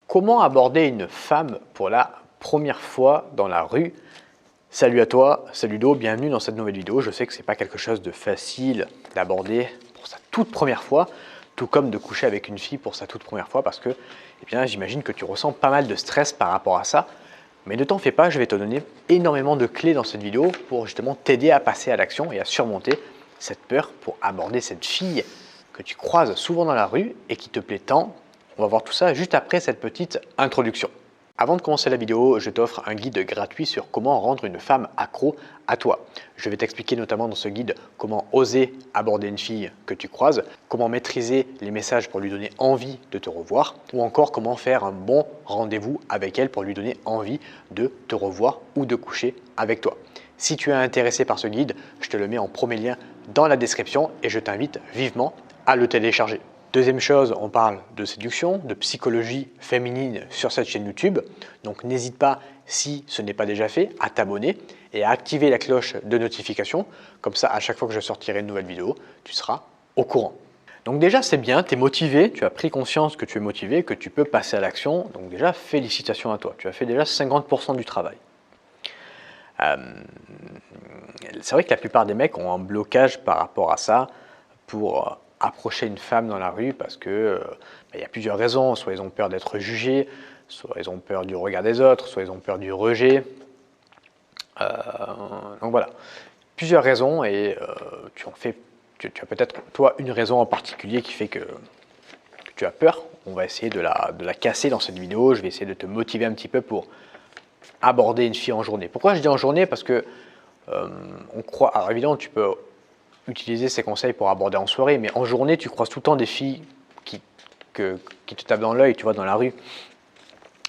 Comment aborder une femme pour la première fois dans la rue? Salut à toi, salut Do, bienvenue dans cette nouvelle vidéo. Je sais que ce n'est pas quelque chose de facile d'aborder pour sa toute première fois, tout comme de coucher avec une fille pour sa toute première fois, parce que j'imagine que tu ressens pas mal de stress par rapport à ça. Mais ne t'en fais pas, je vais te donner énormément de clés dans cette vidéo pour justement t'aider à passer à l'action et à surmonter cette peur pour aborder cette fille que tu croises souvent dans la rue et qui te plaît tant. On va voir tout ça juste après cette petite introduction. Avant de commencer la vidéo, je t'offre un guide gratuit sur comment rendre une femme accro à toi. Je vais t'expliquer notamment dans ce guide comment oser aborder une fille que tu croises, comment maîtriser les messages pour lui donner envie de te revoir, ou encore comment faire un bon rendez-vous avec elle pour lui donner envie de te revoir ou de coucher avec toi. Si tu es intéressé par ce guide, je te le mets en premier lien dans la description et je t'invite vivement à le télécharger. Deuxième chose, on parle de séduction, de psychologie féminine sur cette chaîne YouTube. Donc n'hésite pas, si ce n'est pas déjà fait, à t'abonner et à activer la cloche de notification. Comme ça, à chaque fois que je sortirai une nouvelle vidéo, tu seras au courant. Donc déjà, c'est bien, tu es motivé, tu as pris conscience que tu es motivé, que tu peux passer à l'action. Donc déjà, félicitations à toi. Tu as fait déjà 50% du travail. C'est vrai que la plupart des mecs ont un blocage par rapport à ça pour approcher une femme dans la rue parce que y a plusieurs raisons. Soit ils ont peur d'être jugés, soit ils ont peur du regard des autres, soit ils ont peur du rejet. Donc voilà, plusieurs raisons et tu as peut-être toi une raison en particulier qui fait que tu as peur. On va essayer de la casser dans cette vidéo. Je vais essayer de te motiver un petit peu pour aborder une fille en journée. Pourquoi je dis en journée? Parce que on croit, alors évidemment tu peux utiliser ces conseils pour aborder en soirée, mais en journée tu croises tout le temps des filles qui te tapent dans l'œil, tu vois, dans la rue.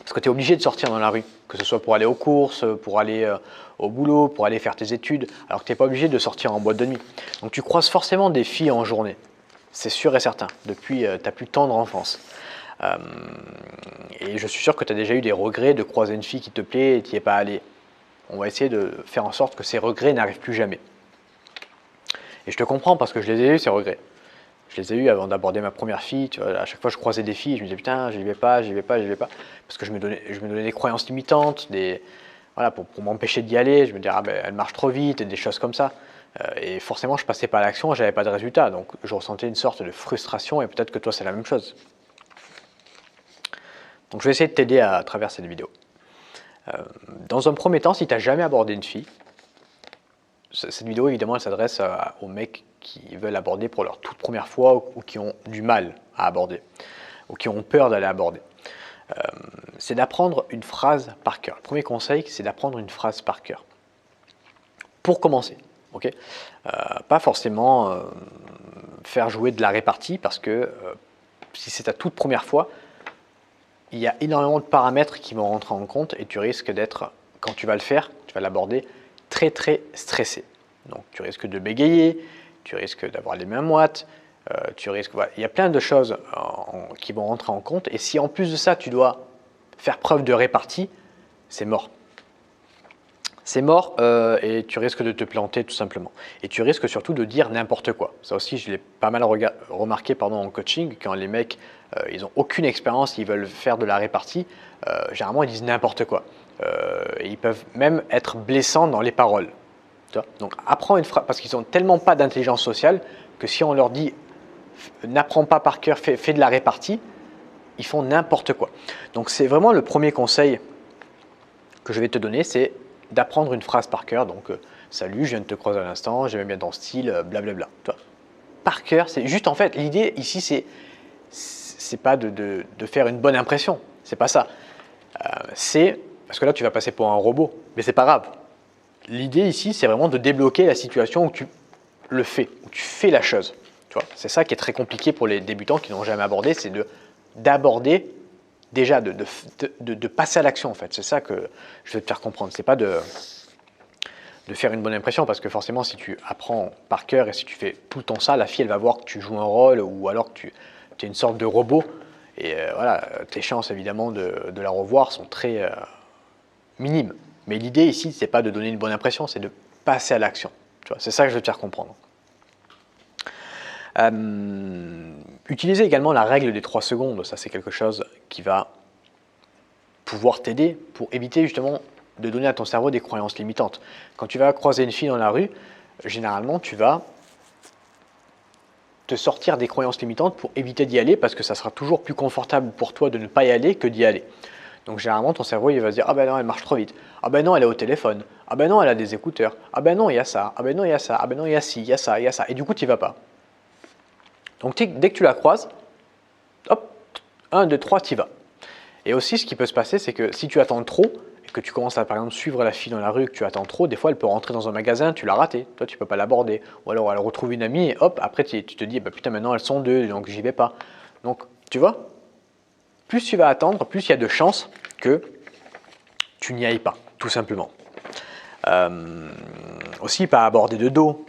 Parce que tu es obligé de sortir dans la rue, que ce soit pour aller aux courses, pour aller au boulot, pour aller faire tes études, alors que tu n'es pas obligé de sortir en boîte de nuit. Donc tu croises forcément des filles en journée, c'est sûr et certain, depuis ta plus tendre enfance. Et je suis sûr que tu as déjà eu des regrets de croiser une fille qui te plaît et tu n'y es pas allé. On va essayer de faire en sorte que ces regrets n'arrivent plus jamais. Et je te comprends parce que je les ai eus, ces regrets. Je les ai eus avant d'aborder ma première fille. Tu vois, à chaque fois, je croisais des filles, je me disais putain, j'y vais pas, j'y vais pas, j'y vais pas. Parce que je me donnais des croyances limitantes, voilà, pour m'empêcher d'y aller. Je me disais, ah ben, elle marche trop vite, et des choses comme ça. Et forcément, je passais pas à l'action, j'avais pas de résultat. Donc, je ressentais une sorte de frustration et peut-être que toi, c'est la même chose. Donc, je vais essayer de t'aider à travers cette vidéo. Dans un premier temps, si tu n'as jamais abordé une fille, cette vidéo, évidemment, elle s'adresse aux mecs qui veulent aborder pour leur toute première fois ou qui ont du mal à aborder ou qui ont peur d'aller aborder. C'est d'apprendre une phrase par cœur. Le premier conseil, c'est d'apprendre une phrase par cœur. Pour commencer, ok, pas forcément faire jouer de la répartie parce que si c'est ta toute première fois, il y a énormément de paramètres qui vont rentrer en compte et tu risques d'être, quand tu vas le faire, tu vas l'aborder très stressé. Donc tu risques de bégayer, tu risques d'avoir les mains moites, voilà. Il y a plein de choses qui vont rentrer en compte et si en plus de ça tu dois faire preuve de répartie, c'est mort. C'est mort et tu risques de te planter tout simplement. Et tu risques surtout de dire n'importe quoi. Ça aussi, je l'ai pas mal remarqué en coaching, quand les mecs, ils n'ont aucune expérience, ils veulent faire de la répartie, généralement ils disent n'importe quoi. Et ils peuvent même être blessants dans les paroles. Tu vois. Donc apprends une phrase, parce qu'ils n'ont tellement pas d'intelligence sociale que si on leur dit n'apprends pas par cœur, fais de la répartie, ils font n'importe quoi. Donc c'est vraiment le premier conseil que je vais te donner, c'est d'apprendre une phrase par cœur. Donc salut, je viens de te croiser à l'instant, j'aime bien ton style, blablabla. Tu vois. Par cœur, c'est juste en fait, l'idée ici c'est pas de faire une bonne impression, c'est pas ça. C'est parce que là tu vas passer pour un robot, mais c'est pas grave. L'idée ici, c'est vraiment de débloquer la situation où tu le fais, où tu fais la chose. C'est ça qui est très compliqué pour les débutants qui n'ont jamais abordé, c'est d'aborder, déjà de passer à l'action en fait. C'est ça que je veux te faire comprendre. C'est pas de faire une bonne impression parce que forcément, si tu apprends par cœur et si tu fais tout le temps ça, la fille elle va voir que tu joues un rôle ou alors que tu es une sorte de robot. Et voilà, tes chances évidemment de la revoir sont très minimes. Mais l'idée ici, c'est pas de donner une bonne impression, c'est de passer à l'action. C'est ça que je veux te faire comprendre. Utilisez également la règle des 3 secondes. Ça, c'est quelque chose qui va pouvoir t'aider pour éviter justement de donner à ton cerveau des croyances limitantes. Quand tu vas croiser une fille dans la rue, généralement tu vas te sortir des croyances limitantes pour éviter d'y aller parce que ça sera toujours plus confortable pour toi de ne pas y aller que d'y aller. Donc généralement ton cerveau il va se dire ah ben non elle marche trop vite, ah ben non elle est au téléphone, ah ben non elle a des écouteurs, ah ben non il y a ça, ah ben non il y a ça, ah ben non il y a ci, il y a ça, il y a ça, et du coup tu n'y vas pas. Donc dès que tu la croises, hop, 1, 2, 3, tu y vas. Et aussi ce qui peut se passer c'est que si tu attends trop, et que tu commences à par exemple suivre la fille dans la rue, que tu attends trop, des fois elle peut rentrer dans un magasin, tu l'as raté, toi tu peux pas l'aborder, ou alors elle retrouve une amie et hop, après tu te dis bah putain maintenant elles sont deux donc j'y vais pas. Donc tu vois, plus tu vas attendre, plus il y a de chances que tu n'y ailles pas, tout simplement. Aussi pas aborder de dos,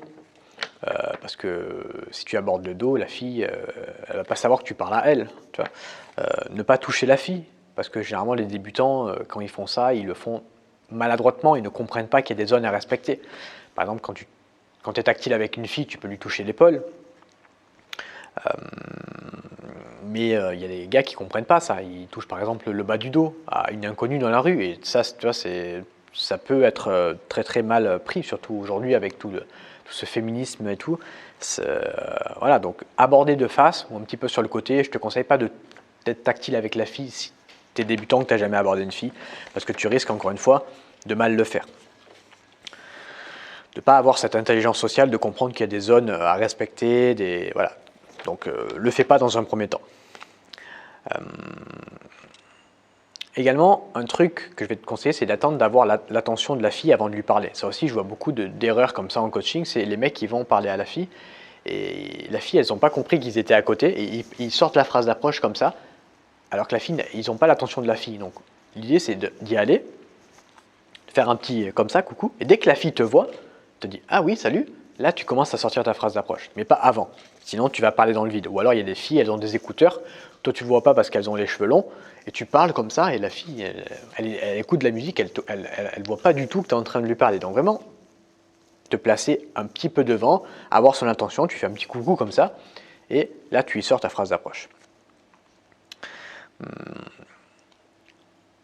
parce que si tu abordes de dos, la fille, elle va pas savoir que tu parles à elle. Tu vois. Ne pas toucher la fille, parce que généralement les débutants, quand ils font ça, ils le font maladroitement, ils ne comprennent pas qu'il y a des zones à respecter. Par exemple, quand tu es tactile avec une fille, tu peux lui toucher l'épaule. Mais il y a des gars qui ne comprennent pas ça. Ils touchent par exemple le bas du dos à une inconnue dans la rue. Et ça, tu vois, ça peut être très très mal pris, surtout aujourd'hui avec tout ce féminisme et tout. Voilà, donc aborder de face ou un petit peu sur le côté. Je ne te conseille pas d'être tactile avec la fille si tu es débutant, que tu n'as jamais abordé une fille, parce que tu risques encore une fois de mal le faire. De ne pas avoir cette intelligence sociale, de comprendre qu'il y a des zones à respecter, voilà. Donc le fais pas dans un premier temps. Également, un truc que je vais te conseiller, c'est d'attendre d'avoir l'attention de la fille avant de lui parler. Ça aussi, je vois beaucoup d'erreurs comme ça en coaching, c'est les mecs qui vont parler à la fille, et la fille, elles n'ont pas compris qu'ils étaient à côté, et ils sortent la phrase d'approche comme ça, alors que la fille, ils n'ont pas l'attention de la fille. Donc l'idée, c'est d'y aller, de faire un petit comme ça, coucou, et dès que la fille te voit, te dit « Ah oui, salut », là, tu commences à sortir ta phrase d'approche, mais pas avant. Sinon, tu vas parler dans le vide. Ou alors, il y a des filles, elles ont des écouteurs, toi, tu ne le vois pas parce qu'elles ont les cheveux longs, et tu parles comme ça, et la fille, elle écoute de la musique, elle ne voit pas du tout que tu es en train de lui parler. Donc vraiment, te placer un petit peu devant, avoir son attention, tu fais un petit coucou comme ça, et là, tu y sors ta phrase d'approche.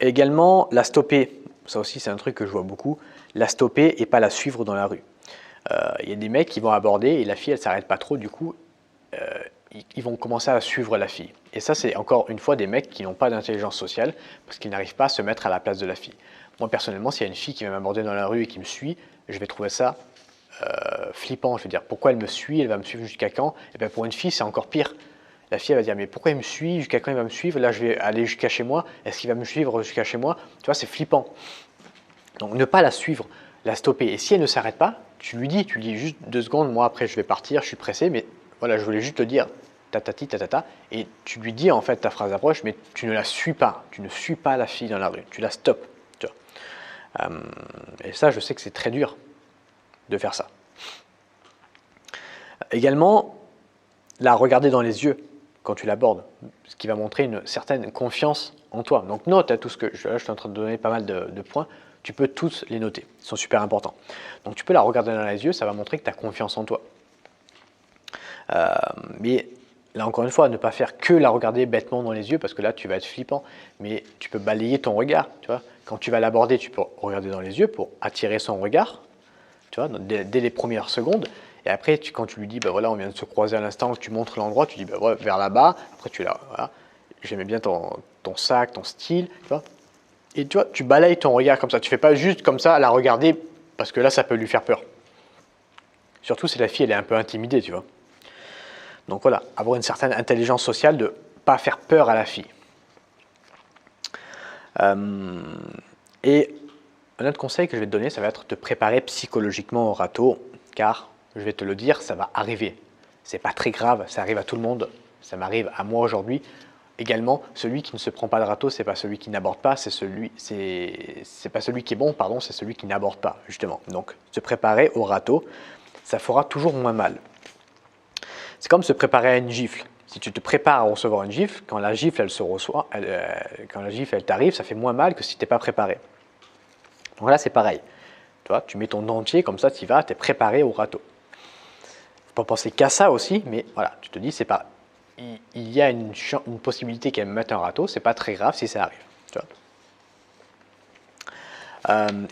Également, la stopper. Ça aussi, c'est un truc que je vois beaucoup. La stopper et pas la suivre dans la rue. Il y a des mecs qui vont aborder et la fille, elle ne s'arrête pas trop. Du coup, ils vont commencer à suivre la fille. Et ça, c'est encore une fois des mecs qui n'ont pas d'intelligence sociale parce qu'ils n'arrivent pas à se mettre à la place de la fille. Moi, personnellement, s'il y a une fille qui va m'aborder dans la rue et qui me suit, je vais trouver ça flippant. Je vais dire, pourquoi elle me suit? Elle va me suivre jusqu'à quand? Et bien, pour une fille, c'est encore pire. La fille, elle va dire, mais pourquoi il me suit? Jusqu'à quand il va me suivre? Là, je vais aller jusqu'à chez moi. Est-ce qu'il va me suivre jusqu'à chez moi? Tu vois, c'est flippant. Donc, ne pas la suivre, la stopper. Et si elle ne s'arrête pas, tu dis juste 2 secondes, moi après je vais partir, je suis pressé, mais voilà, je voulais juste te dire tatati tatata, et tu lui dis en fait ta phrase d'approche, mais tu ne la suis pas, tu ne suis pas la fille dans la rue, tu la stoppes. Tu vois. Et ça, je sais que c'est très dur de faire ça. Également, la regarder dans les yeux quand tu l'abordes, ce qui va montrer une certaine confiance en toi. Donc note à tout ce que je suis en train de donner pas mal de points. Tu peux tous les noter, ils sont super importants. Donc tu peux la regarder dans les yeux, ça va montrer que tu as confiance en toi. Mais là encore une fois, ne pas faire que la regarder bêtement dans les yeux, parce que là tu vas être flippant, mais tu peux balayer ton regard. Tu vois. Quand tu vas l'aborder, tu peux regarder dans les yeux pour attirer son regard, tu vois, dès les premières secondes. Et après, quand tu lui dis, bah voilà, on vient de se croiser à l'instant, que tu montres l'endroit, tu dis, bah voilà, vers là-bas, après tu là, voilà, j'aimais bien ton sac, ton style, tu vois. Et tu vois, tu balayes ton regard comme ça. Tu ne fais pas juste comme ça la regarder parce que là, ça peut lui faire peur. Surtout si la fille, elle est un peu intimidée, tu vois. Donc voilà, avoir une certaine intelligence sociale de ne pas faire peur à la fille. Et un autre conseil que je vais te donner, ça va être de te préparer psychologiquement au râteau, car, je vais te le dire, ça va arriver. C'est pas très grave, ça arrive à tout le monde. Ça m'arrive à moi aujourd'hui. Également, celui qui ne se prend pas de râteau, c'est pas celui qui n'aborde pas, c'est pas celui qui est bon, pardon, c'est celui qui n'aborde pas, justement. Donc, se préparer au râteau, ça fera toujours moins mal. C'est comme se préparer à une gifle. Si tu te prépares à recevoir une gifle, quand la gifle, elle t'arrive, ça fait moins mal que si tu n'es pas préparé. Donc là, c'est pareil. Tu vois, tu mets ton dentier, comme ça, tu y vas, tu es préparé au râteau. Il ne faut pas penser qu'à ça aussi, mais voilà, tu te dis, c'est pas... Il y a une possibilité qu'elle me mette un râteau, c'est pas très grave si ça arrive. Tu vois.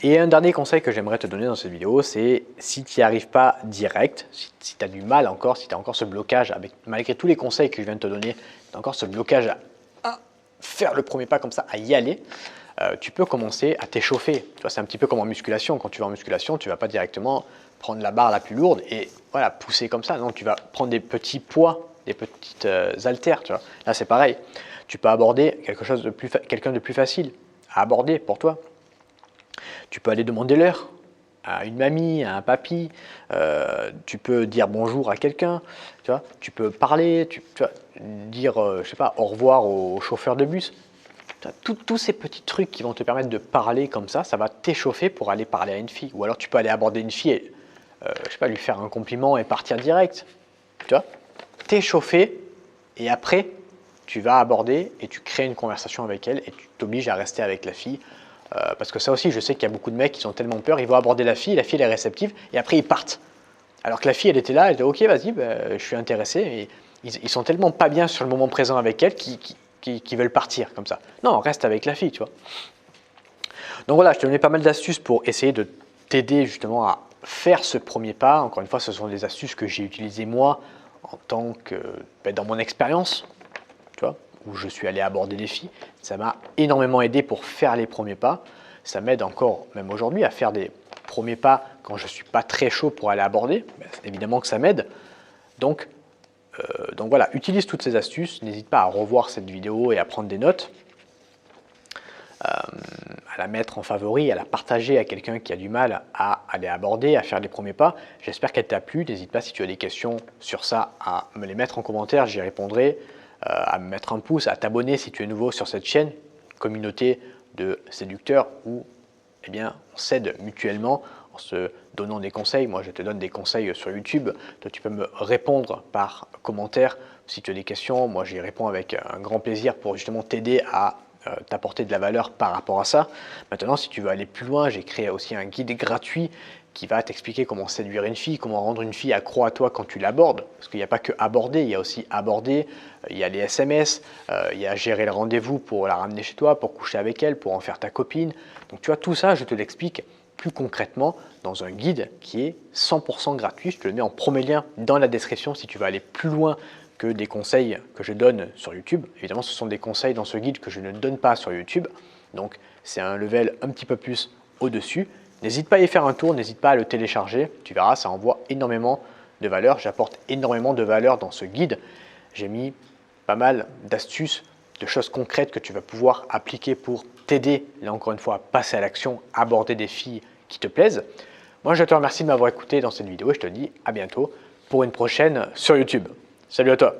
Et un dernier conseil que j'aimerais te donner dans cette vidéo, c'est si tu n'y arrives pas direct, si tu as du mal encore, si tu as encore ce blocage, malgré tous les conseils que je viens de te donner, tu as encore ce blocage à faire le premier pas comme ça, à y aller, tu peux commencer à t'échauffer. C'est un petit peu comme en musculation. Quand tu vas en musculation, tu ne vas pas directement prendre la barre la plus lourde et voilà, pousser comme ça. Non, tu vas prendre des petits poids, des petites haltères. Tu vois. Là, c'est pareil. Tu peux aborder quelqu'un de plus facile à aborder pour toi. Tu peux aller demander l'heure à une mamie, à un papy. Tu peux dire bonjour à quelqu'un. Tu peux parler, tu vois, dire je sais pas, au revoir au chauffeur de bus. Tous ces petits trucs qui vont te permettre de parler comme ça va t'échauffer pour aller parler à une fille. Ou alors tu peux aller aborder une fille et je sais pas, lui faire un compliment et partir direct. Tu vois, t'échauffer et après tu vas aborder et tu crées une conversation avec elle et tu t'obliges à rester avec la fille. Parce que ça aussi, je sais qu'il y a beaucoup de mecs qui ont tellement peur, ils vont aborder la fille elle est réceptive et après ils partent. Alors que la fille, elle était là, elle était ok, vas-y, je suis intéressé. Et ils sont tellement pas bien sur le moment présent avec elle qui veulent partir comme ça. Non, reste avec la fille, tu vois. Donc voilà, je te donnais pas mal d'astuces pour essayer de t'aider justement à faire ce premier pas. Encore une fois, ce sont des astuces que j'ai utilisées moi en tant que dans mon expérience, tu vois, où je suis allé aborder des filles. Ça m'a énormément aidé pour faire les premiers pas. Ça m'aide encore, même aujourd'hui, à faire des premiers pas quand je ne suis pas très chaud pour aller aborder. Évidemment que ça m'aide. Donc voilà, utilise toutes ces astuces. N'hésite pas à revoir cette vidéo et à prendre des notes, à la mettre en favori, à la partager à quelqu'un qui a du mal à aller aborder, à faire les premiers pas. J'espère qu'elle t'a plu. N'hésite pas, si tu as des questions sur ça, à me les mettre en commentaire, j'y répondrai. À me mettre un pouce, à t'abonner si tu es nouveau sur cette chaîne, communauté de séducteurs où eh bien, on s'aide mutuellement en se donnant des conseils. Moi, je te donne des conseils sur YouTube. Toi, tu peux me répondre par commentaire si tu as des questions. Moi, j'y réponds avec un grand plaisir pour justement t'aider à t'apporter de la valeur par rapport à ça. Maintenant, si tu veux aller plus loin, j'ai créé aussi un guide gratuit qui va t'expliquer comment séduire une fille, comment rendre une fille accro à toi quand tu l'abordes. Parce qu'il n'y a pas que aborder, il y a aussi aborder, il y a les SMS, il y a gérer le rendez-vous pour la ramener chez toi, pour coucher avec elle, pour en faire ta copine. Donc tu vois, tout ça, je te l'explique plus concrètement dans un guide qui est 100% gratuit. Je te le mets en premier lien dans la description si tu veux aller plus loin que des conseils que je donne sur YouTube. Évidemment, ce sont des conseils dans ce guide que je ne donne pas sur YouTube. Donc c'est un level un petit peu plus au-dessus. N'hésite pas à y faire un tour, n'hésite pas à le télécharger. Tu verras, ça envoie énormément de valeur. J'apporte énormément de valeur dans ce guide. J'ai mis pas mal d'astuces, de choses concrètes que tu vas pouvoir appliquer pour t'aider, là encore une fois, à passer à l'action, aborder des filles qui te plaisent. Moi, je te remercie de m'avoir écouté dans cette vidéo et je te dis à bientôt pour une prochaine sur YouTube. Salut à toi!